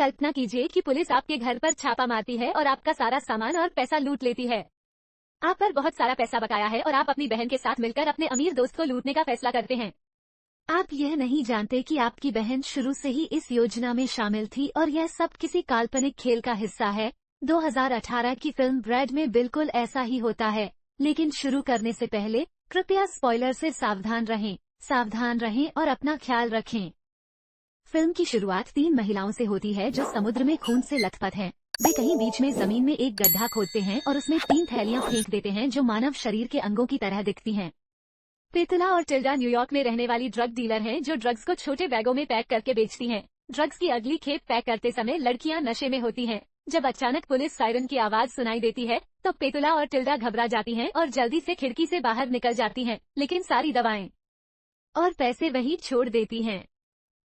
कल्पना कीजिए कि पुलिस आपके घर पर छापा मारती है और आपका सारा सामान और पैसा लूट लेती है। आप पर बहुत सारा पैसा बकाया है और आप अपनी बहन के साथ मिलकर अपने अमीर दोस्त को लूटने का फैसला करते हैं। आप यह नहीं जानते कि आपकी बहन शुरू से ही इस योजना में शामिल थी और यह सब किसी काल्पनिक खेल का हिस्सा है। 2018 की फिल्म ब्रैड में बिल्कुल ऐसा ही होता है। लेकिन शुरू करने से पहले कृपया स्पॉइलर से सावधान रहें और अपना ख्याल रखें। फिल्म की शुरुआत 3 महिलाओं से होती है जो समुद्र में खून से लथपथ हैं। वे कहीं बीच में जमीन में एक गड्ढा खोदते हैं और उसमें 3 थैलियां फेंक देते हैं जो मानव शरीर के अंगों की तरह दिखती हैं। पेतुला और टिल्डा न्यूयॉर्क में रहने वाली ड्रग डीलर हैं जो ड्रग्स को छोटे बैगों में पैक करके बेचती हैं। ड्रग्स की अगली खेप पैक करते समय लड़कियां नशे में होती हैं। जब अचानक पुलिस सायरन की आवाज सुनाई देती है तो पेतुला और टिल्डा घबरा जाती हैं और जल्दी से खिड़की से बाहर निकल जाती हैं, लेकिन सारी दवाएं और पैसे वहीं छोड़ देती हैं।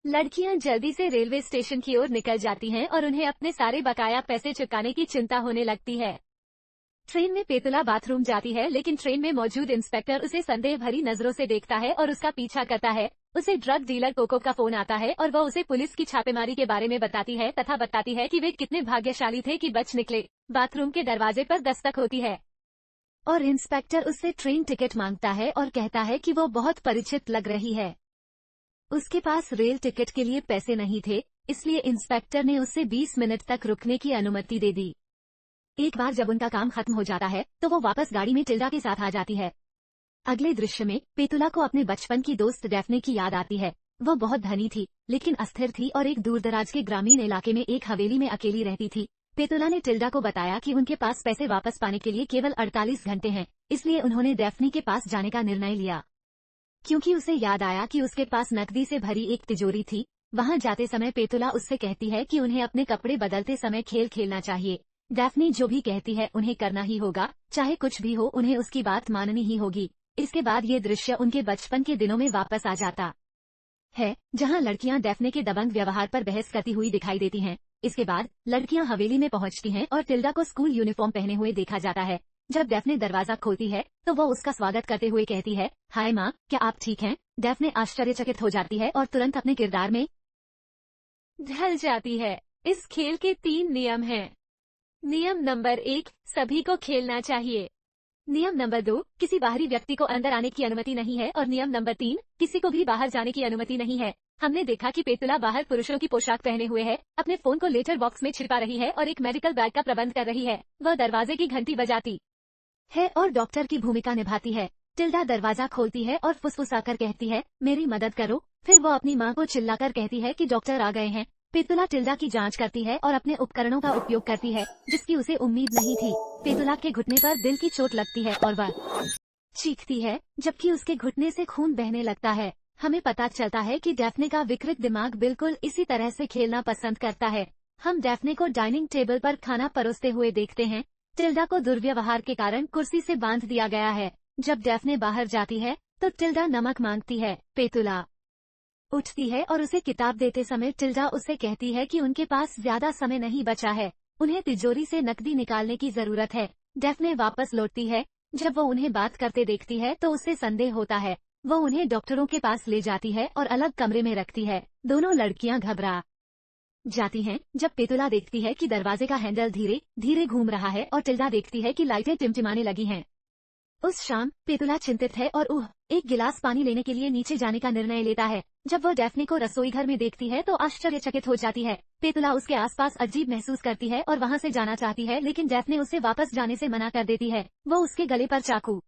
लड़कियां जल्दी से रेलवे स्टेशन की ओर निकल जाती हैं और उन्हें अपने सारे बकाया पैसे चुकाने की चिंता होने लगती है। ट्रेन में पेतुला बाथरूम जाती है, लेकिन ट्रेन में मौजूद इंस्पेक्टर उसे संदेह भरी नजरों से देखता है और उसका पीछा करता है। उसे ड्रग डीलर कोको का फोन आता है और वह उसे पुलिस की छापेमारी के बारे में बताती है तथा बताती है कि वे कितने भाग्यशाली थे कि बच निकले। बाथरूम के दरवाजे पर दस्तक होती है और इंस्पेक्टर उससे ट्रेन टिकट मांगता है और कहता है कि वो बहुत परिचित लग रही है। उसके पास रेल टिकट के लिए पैसे नहीं थे, इसलिए इंस्पेक्टर ने उससे 20 मिनट तक रुकने की अनुमति दे दी। एक बार जब उनका काम खत्म हो जाता है तो वो वापस गाड़ी में टिल्डा के साथ आ जाती है। अगले दृश्य में पेतुला को अपने बचपन की दोस्त डैफ्ने की याद आती है। वो बहुत धनी थी, लेकिन अस्थिर थी और एक दूरदराज के ग्रामीण इलाके में एक हवेली में अकेली रहती थी। पेतुला ने टिल्डा को बताया कि उनके पास पैसे वापस पाने के लिए केवल 48 घंटे हैं, इसलिए उन्होंने डैफ्ने के पास जाने का निर्णय लिया। क्योंकि उसे याद आया कि उसके पास नकदी से भरी एक तिजोरी थी। वहां जाते समय पेतुला उससे कहती है कि उन्हें अपने कपड़े बदलते समय खेल खेलना चाहिए। डैफ्ने जो भी कहती है उन्हें करना ही होगा, चाहे कुछ भी हो उन्हें उसकी बात माननी ही होगी। इसके बाद ये दृश्य उनके बचपन के दिनों में वापस आ जाता है, जहां लड़कियां डैफ्ने के दबंग व्यवहार पर बहस करती हुई दिखाई देती हैं। इसके बाद लड़कियां हवेली में पहुंचती हैं और टिल्डा को स्कूल यूनिफॉर्म पहने हुए देखा जाता है। जब डैफ्ने दरवाजा खोलती है तो वो उसका स्वागत करते हुए कहती है, हाय माँ, क्या आप ठीक हैं? डैफ्ने आश्चर्यचकित हो जाती है और तुरंत अपने किरदार में ढल जाती है। इस खेल के 3 नियम हैं। नियम नंबर 1, सभी को खेलना चाहिए। नियम नंबर 2, किसी बाहरी व्यक्ति को अंदर आने की अनुमति नहीं है। और नियम नंबर 3, किसी को भी बाहर जाने की अनुमति नहीं है। हमने देखा कि पेतुला बाहर पुरुषों की पोशाक पहने हुए है, अपने फोन को लेटर बॉक्स में छिपा रही है और एक मेडिकल बैग का प्रबंध कर रही है। वह दरवाजे की घंटी बजाती है और डॉक्टर की भूमिका निभाती है। टिल्डा दरवाजा खोलती है और फुसफुसाकर कहती है, मेरी मदद करो। फिर वो अपनी माँ को चिल्लाकर कहती है कि डॉक्टर आ गए हैं। पेतुला टिल्डा की जांच करती है और अपने उपकरणों का उपयोग करती है, जिसकी उसे उम्मीद नहीं थी। पेतुला के घुटने पर दिल की चोट लगती है और वह चीखती है, जबकि उसके घुटने से खून बहने लगता है। हमें पता चलता है कि डैफ्ने का विकृत दिमाग बिल्कुल इसी तरह से खेलना पसंद करता है। हम डैफ्ने को डाइनिंग टेबल पर खाना परोसते हुए देखते हैं। टिल्डा को दुर्व्यवहार के कारण कुर्सी से बांध दिया गया है। जब डैफ्ने बाहर जाती है तो टिल्डा नमक मांगती है। पेतुला उठती है और उसे किताब देते समय टिल्डा उसे कहती है कि उनके पास ज्यादा समय नहीं बचा है, उन्हें तिजोरी से नकदी निकालने की जरूरत है। डैफ्ने वापस लौटती है। जब वो उन्हें बात करते देखती है तो उससे संदेह होता है। वो उन्हें डॉक्टरों के पास ले जाती है और अलग कमरे में रखती है। दोनों लड़कियां घबरा जाती हैं जब पेतुला देखती है कि दरवाजे का हैंडल धीरे धीरे घूम रहा है और टिल्डा देखती है कि लाइटें टिमटिमाने लगी हैं। उस शाम पेतुला चिंतित है और एक गिलास पानी लेने के लिए नीचे जाने का निर्णय लेता है। जब वह डैफ्ने को रसोई घर में देखती है तो आश्चर्यचकित हो जाती है। पेतुला उसके आसपास अजीब महसूस करती है और वहां से जाना चाहती है, लेकिन डैफ्ने उसे वापस जाने से मना कर देती है। वो उसके गले पर चाकू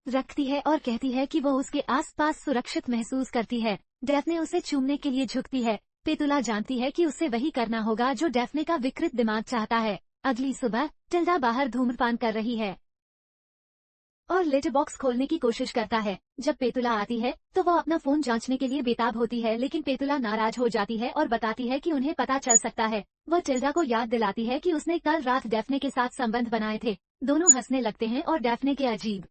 रखती है और कहती है कि वो उसके आसपास सुरक्षित महसूस करती है। डैफ्ने उसे चूमने के लिए झुकती है। पेतुला जानती है कि उसे वही करना होगा जो डैफ्ने का विकृत दिमाग चाहता है। अगली सुबह टिल्डा बाहर धूम्रपान कर रही है और लेटर बॉक्स खोलने की कोशिश करता है। जब पेतुला आती है तो वो अपना फोन जांचने के लिए बेताब होती है, लेकिन पेतुला नाराज हो जाती है और बताती है कि उन्हें पता चल सकता है। वह टिल्डा को याद दिलाती है कि उसने कल रात डैफ्ने के साथ संबंध बनाए थे। दोनों हंसने लगते हैं और डैफ्ने के अजीब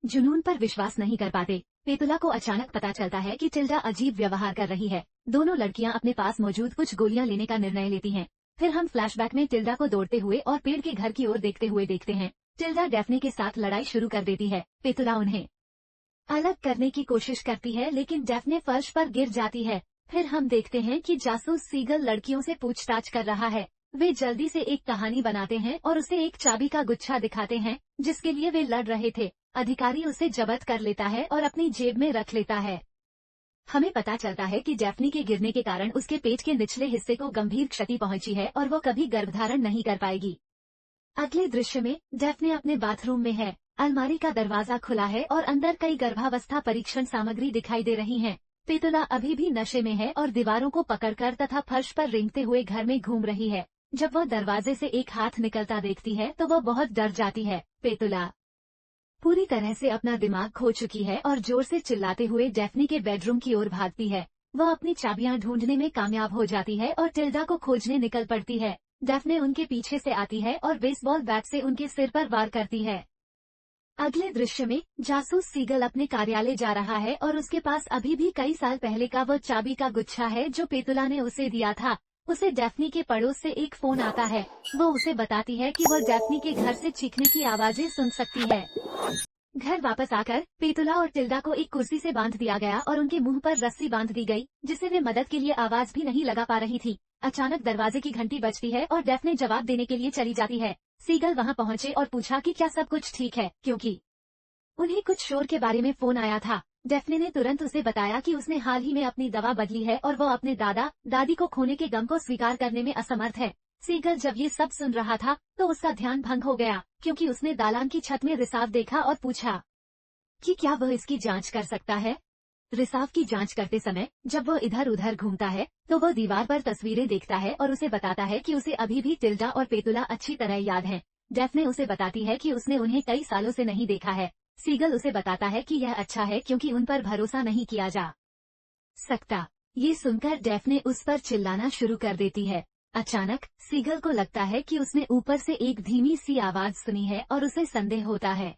जुनून पर विश्वास नहीं कर पाते। पेतुला को अचानक पता चलता है कि टिल्डा अजीब व्यवहार कर रही है। दोनों लड़कियां अपने पास मौजूद कुछ गोलियां लेने का निर्णय लेती हैं। फिर हम फ्लैशबैक में टिल्डा को दौड़ते हुए और पेड़ के घर की ओर देखते हुए देखते हैं। टिल्डा डैफ्ने के साथ लड़ाई शुरू कर देती है। पेतुला उन्हें अलग करने की कोशिश करती है, लेकिन डैफ्ने फर्श पर गिर जाती है। फिर हम देखते हैं कि जासूस सीगल लड़कियों से पूछताछ कर रहा है। वे जल्दी से एक कहानी बनाते हैं और उसे एक चाबी का गुच्छा दिखाते हैं जिसके लिए वे लड़ रहे थे। अधिकारी उसे जब्त कर लेता है और अपनी जेब में रख लेता है। हमें पता चलता है कि डैफ्नी के गिरने के कारण उसके पेट के निचले हिस्से को गंभीर क्षति पहुंची है और वो कभी गर्भधारण नहीं कर पाएगी। अगले दृश्य में डैफ्ने अपने बाथरूम में है। अलमारी का दरवाजा खुला है और अंदर कई गर्भावस्था परीक्षण सामग्री दिखाई दे रही हैं। पेतुला अभी भी नशे में है और दीवारों को पकड़कर तथा फर्श पर रेंगते हुए घर में घूम रही है। जब वह दरवाजे से एक हाथ निकलता देखती है तो वह बहुत डर जाती है। पेतुला पूरी तरह से अपना दिमाग खो चुकी है और जोर से चिल्लाते हुए डैफ्नी के बेडरूम की ओर भागती है। वह अपनी चाबियां ढूंढने में कामयाब हो जाती है और टिल्डा को खोजने निकल पड़ती है। डैफ्ने उनके पीछे से आती है और बेसबॉल बैट से उनके सिर पर वार करती है। अगले दृश्य में जासूस सीगल अपने कार्यालय जा रहा है और उसके पास अभी भी कई साल पहले का वो चाबी का गुच्छा है जो पेतुला ने उसे दिया था। उसे डैफ्नी के पड़ोस से एक फोन आता है। वो उसे बताती है कि वह डैफ्नी के घर से चीखने की आवाजें सुन सकती है। घर वापस आकर पेतुला और टिल्डा को एक कुर्सी से बांध दिया गया और उनके मुंह पर रस्सी बांध दी गई जिससे वे मदद के लिए आवाज भी नहीं लगा पा रही थी। अचानक दरवाजे की घंटी बजती है और डैफ्ने जवाब देने के लिए चली जाती है। सीगल वहां पहुंचे और पूछा कि क्या सब कुछ ठीक है, क्योंकि उन्हें कुछ शोर के बारे में फोन आया था। डैफ्ने ने तुरंत उसे बताया कि उसने हाल ही में अपनी दवा बदली है और वो अपने दादा दादी को खोने के गम को स्वीकार करने में असमर्थ है। सीगल जब ये सब सुन रहा था तो उसका ध्यान भंग हो गया क्योंकि उसने दालान की छत में रिसाव देखा और पूछा कि क्या वह इसकी जांच कर सकता है। रिसाव की जांच करते समय जब वह इधर उधर घूमता है तो वह दीवार पर तस्वीरें देखता है और उसे बताता है कि उसे अभी भी टिल्डा और पेतुला अच्छी तरह याद हैं। डैफ्ने उसे बताती है कि उसने उन्हें कई सालों से नहीं देखा है। सीगल उसे बताता है कि यह अच्छा है क्योंकि उन पर भरोसा नहीं किया जा सकता। ये सुनकर डैफ्ने उस पर चिल्लाना शुरू कर देती है। अचानक सीगल को लगता है कि उसने ऊपर से एक धीमी सी आवाज सुनी है और उसे संदेह होता है।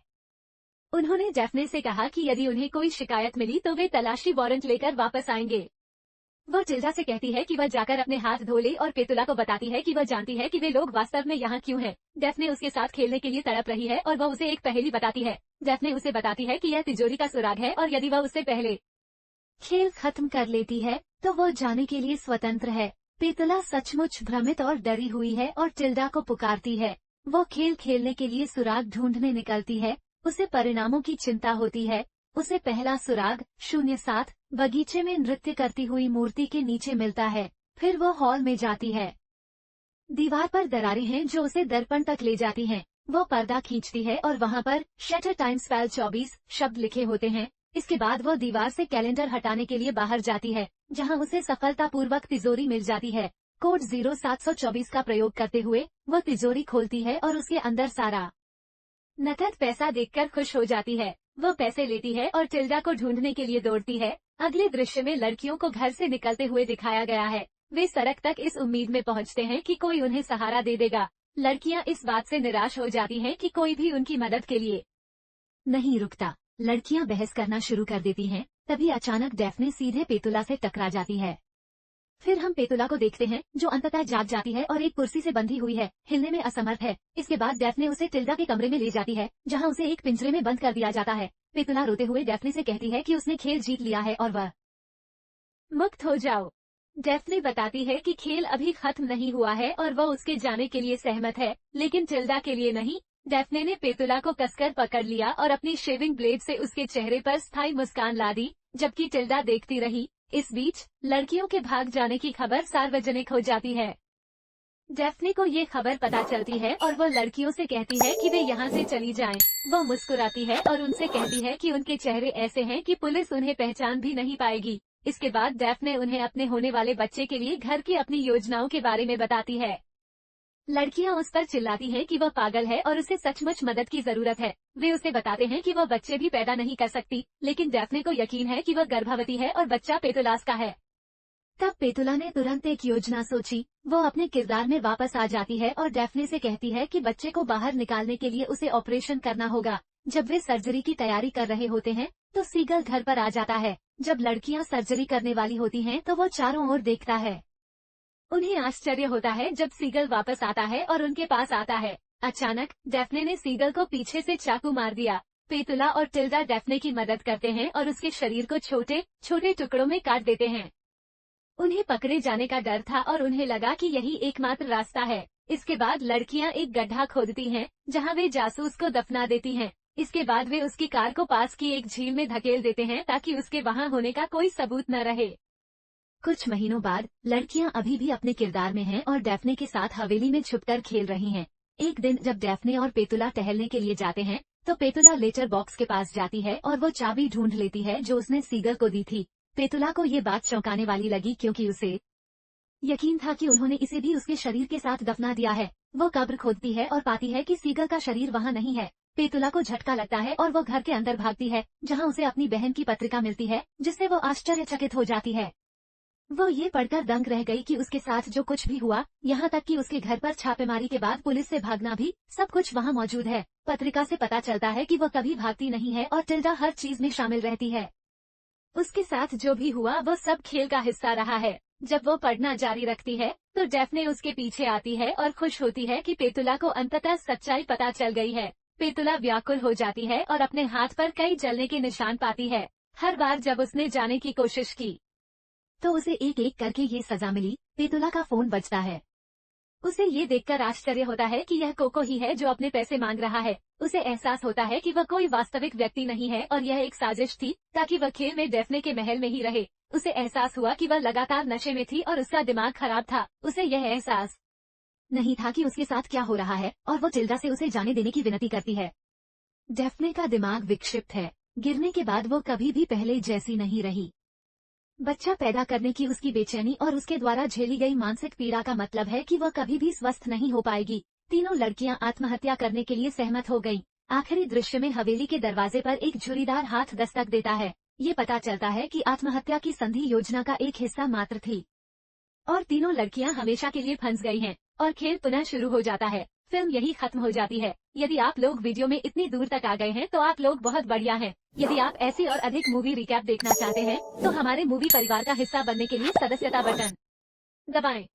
उन्होंने डैफ्ने से कहा कि यदि उन्हें कोई शिकायत मिली तो वे तलाशी वारंट लेकर वापस आएंगे। वो टिल्डा से कहती है कि वह जाकर अपने हाथ धो ले और पेतुला को बताती है कि वह जानती है कि वे लोग वास्तव में यहाँ क्यों हैं। डैफ्ने उसके साथ खेलने के लिए तड़प रही है और वह उसे एक पहेली बताती है। डैफ्ने उसे बताती है कि यह तिजोरी का सुराग है और यदि वह उससे पहले खेल खत्म कर लेती है तो वो जाने के लिए स्वतंत्र है। पेतुला सचमुच भ्रमित और डरी हुई है और टिल्डा को पुकारती है। वो खेल खेलने के लिए सुराग ढूंढने निकलती है। उसे परिणामों की चिंता होती है। उसे पहला सुराग 07 बगीचे में नृत्य करती हुई मूर्ति के नीचे मिलता है। फिर वो हॉल में जाती है। दीवार पर दरारें हैं जो उसे दर्पण तक ले जाती हैं। वो पर्दा खींचती है और वहाँ पर शटर टाइम स्पेल 24 शब्द लिखे होते हैं। इसके बाद वो दीवार से कैलेंडर हटाने के लिए बाहर जाती है जहाँ उसे सफलतापूर्वक तिजोरी मिल जाती है। कोड 0724 का प्रयोग करते हुए वो तिजोरी खोलती है और उसके अंदर सारा नकद पैसा देखकर खुश हो जाती है। वो पैसे लेती है और टिल्डा को ढूंढने के लिए दौड़ती है। अगले दृश्य में लड़कियों को घर से निकलते हुए दिखाया गया है। वे सड़क तक इस उम्मीद में पहुंचते हैं कि कोई उन्हें सहारा दे देगा। लड़कियां इस बात से निराश हो जाती हैं कि कोई भी उनकी मदद के लिए नहीं रुकता। लड़कियां बहस करना शुरू कर देती हैं। तभी अचानक डैफ्ने सीधे पेतुला से टकरा जाती है। फिर हम पेतुला को देखते हैं जो अंततः जाग जाती है और एक कुर्सी से बंधी हुई है, हिलने में असमर्थ है। इसके बाद डैफ्ने उसे टिल्डा के कमरे में ले जाती है जहां उसे एक पिंजरे में बंद कर दिया जाता है। पेतुला रोते हुए डैफ्ने से कहती है कि उसने खेल जीत लिया है और वह मुक्त हो जाओ। डैफ्ने बताती है कि खेल अभी खत्म नहीं हुआ है और वह उसके जाने के लिए सहमत है, लेकिन टिल्डा के लिए नहीं। डैफ्ने ने पेतुला को कसकर पकड़ लिया और अपनी शेविंग ब्लेड से उसके चेहरे पर स्थायी मुस्कान ला दी, जबकि टिल्डा देखती रही। इस बीच लड़कियों के भाग जाने की खबर सार्वजनिक हो जाती है। डैफ्ने को ये खबर पता चलती है और वो लड़कियों से कहती है कि वे यहाँ से चली जाएं। वो मुस्कुराती है और उनसे कहती है कि उनके चेहरे ऐसे हैं कि पुलिस उन्हें पहचान भी नहीं पाएगी। इसके बाद डैफ्ने उन्हें अपने होने वाले बच्चे के लिए घर की अपनी योजनाओं के बारे में बताती है। लड़कियां उस पर चिल्लाती हैं कि वह पागल है और उसे सचमुच मदद की जरूरत है। वे उसे बताते हैं कि वह बच्चे भी पैदा नहीं कर सकती, लेकिन डैफ्ने को यकीन है कि वह गर्भवती है और बच्चा पेतुलास का है। तब पेतुला ने तुरंत एक योजना सोची। वो अपने किरदार में वापस आ जाती है और डैफ्ने से कहती है कि बच्चे को बाहर निकालने के लिए उसे ऑपरेशन करना होगा। जब वे सर्जरी की तैयारी कर रहे होते हैं तो सीगल घर पर आ जाता है। जब लड़कियां सर्जरी करने वाली होती हैं तो वो चारों ओर देखता है। उन्हें आश्चर्य होता है जब सीगल वापस आता है और उनके पास आता है। अचानक डैफ्ने ने सीगल को पीछे से चाकू मार दिया। पेतुला और टिल्डा डैफ्ने की मदद करते हैं और उसके शरीर को छोटे छोटे टुकड़ों में काट देते हैं। उन्हें पकड़े जाने का डर था और उन्हें लगा कि यही एकमात्र रास्ता है। इसके बाद लड़कियां एक गड्ढा खोदती हैं, जहां वे जासूस को दफना देती हैं। इसके बाद वे उसकी कार को पास की एक झील में धकेल देते हैं ताकि उसके वहां होने का कोई सबूत न रहे। कुछ महीनों बाद लड़कियां अभी भी अपने किरदार में हैं और डैफ्ने के साथ हवेली में छुपकर खेल रही हैं। एक दिन जब डैफ्ने और पेतुला टहलने के लिए जाते हैं, तो पेतुला लेटर बॉक्स के पास जाती है और वो चाबी ढूंढ लेती है जो उसने सीगल को दी थी। पेतुला को ये बात चौंकाने वाली लगी क्योंकि उसे यकीन था कि उन्होंने इसे भी उसके शरीर के साथ दफना दिया है। वो कब्र खोदती है और पाती है कि सीगल का शरीर वहाँ नहीं है। पेतुला को झटका लगता है और वो घर के अंदर भागती है, जहाँ उसे अपनी बहन की पत्रिका मिलती है, जिससे वो आश्चर्यचकित हो जाती है। वो ये पढ़कर दंग रह गई कि उसके साथ जो कुछ भी हुआ, यहाँ तक कि उसके घर पर छापेमारी के बाद पुलिस से भागना भी, सब कुछ वहाँ मौजूद है। पत्रिका से पता चलता है कि वो कभी भागती नहीं है और टिल्डा हर चीज में शामिल रहती है। उसके साथ जो भी हुआ वो सब खेल का हिस्सा रहा है। जब वो पढ़ना जारी रखती है, तो डैफ्ने उसके पीछे आती है और खुश होती है कि पेतुला को अंततः सच्चाई पता चल गई है। पेतुला व्याकुल हो जाती है और अपने हाथ पर कई जलने के निशान पाती है। हर बार जब उसने जाने की कोशिश की, तो उसे एक एक करके ये सजा मिली। पेतुला का फोन बजता है। उसे ये देखकर आश्चर्य होता है कि यह कोको ही है जो अपने पैसे मांग रहा है। उसे एहसास होता है कि वह कोई वास्तविक व्यक्ति नहीं है और यह एक साजिश थी ताकि वह खेल में डैफ्ने के महल में ही रहे। उसे एहसास हुआ कि वह लगातार नशे में थी और उसका दिमाग खराब था। उसे यह एहसास नहीं था कि उसके साथ क्या हो रहा है और वो टिल्डा से उसे जाने देने की विनती करती है। डैफ्ने का दिमाग विक्षिप्त है। गिरने के बाद वो कभी भी पहले जैसी नहीं रही। बच्चा पैदा करने की उसकी बेचैनी और उसके द्वारा झेली गई मानसिक पीड़ा का मतलब है कि वह कभी भी स्वस्थ नहीं हो पाएगी। तीनों लड़कियां आत्महत्या करने के लिए सहमत हो गईं। आखिरी दृश्य में हवेली के दरवाजे पर एक झुर्रीदार हाथ दस्तक देता है। ये पता चलता है कि आत्महत्या की संधि योजना का एक हिस्सा मात्र थी और तीनों लड़कियां हमेशा के लिए फंस गई हैं और खेल पुनः शुरू हो जाता है। फिल्म यही खत्म हो जाती है। यदि आप लोग वीडियो में इतनी दूर तक आ गए हैं तो आप लोग बहुत बढ़िया हैं। यदि आप ऐसी और अधिक मूवी रिकैप देखना चाहते हैं तो हमारे मूवी परिवार का हिस्सा बनने के लिए सदस्यता बटन दबाएं।